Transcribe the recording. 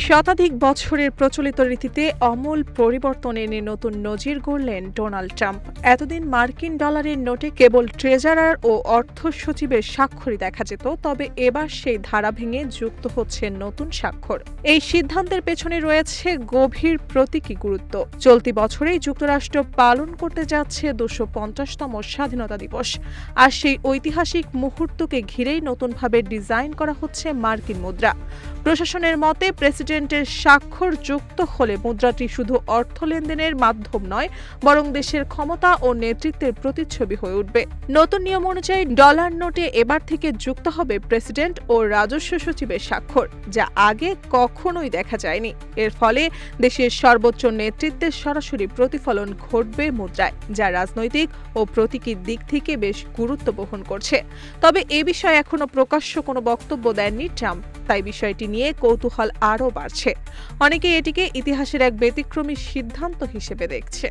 শতাধিক বছরের প্রচলিত রীতিতে আমূল পরিবর্তন এনে নতুন নজির গড়লেন ডোনাল্ড ট্রাম্প। এতদিন মার্কিন ডলারের নোটে কেবল ট্রেজারার ও অর্থ সচিবের স্বাক্ষরই দেখা যেত, তবে এবার সেই ধারা ভেঙে যুক্ত হচ্ছে নতুন স্বাক্ষর। এই সিদ্ধান্তের পেছনে রয়েছে গভীর প্রতীকী গুরুত্ব। চলতি বছরেই যুক্তরাষ্ট্র পালন করতে যাচ্ছে 250তম স্বাধীনতা দিবস, আর সেই ঐতিহাসিক মুহূর্তকে ঘিরেই নতুনভাবে ডিজাইন করা হচ্ছে মার্কিন মুদ্রা। প্রশাসনের মতে প্রেসিডেন্টের স্বাক্ষর যুক্ত হলে মুদ্রাটি শুধু অর্থ লেনদেনের মাধ্যম নয়, বরং দেশের ক্ষমতা ও নেতৃত্বের প্রতিচ্ছবি হয়ে উঠবে। নতুন নিয়ম অনুযায়ী ডলার নোটে এবার থেকে যুক্ত হবে প্রেসিডেন্ট ও রাজস্ব সচিবের স্বাক্ষর, যা আগে কখনোই দেখা যায়নি। এর ফলে দেশের সর্বোচ্চ নেতৃত্বের সরাসরি প্রতিফলন ঘটবে মুদ্রায়, যা রাজনৈতিক ও প্রতীকী দিক থেকে বেশ গুরুত্ব বহন করছে। তবে এ বিষয়ে এখনো প্রকাশ্য কোনো বক্তব্য দেননি ট্রাম্প, তাই বিষয়টি নিয়ে কৌতূহল আরও বাড়ছে। অনেকে এটিকে ইতিহাসের এক ব্যতিক্রমী সিদ্ধান্ত হিসেবে দেখছে।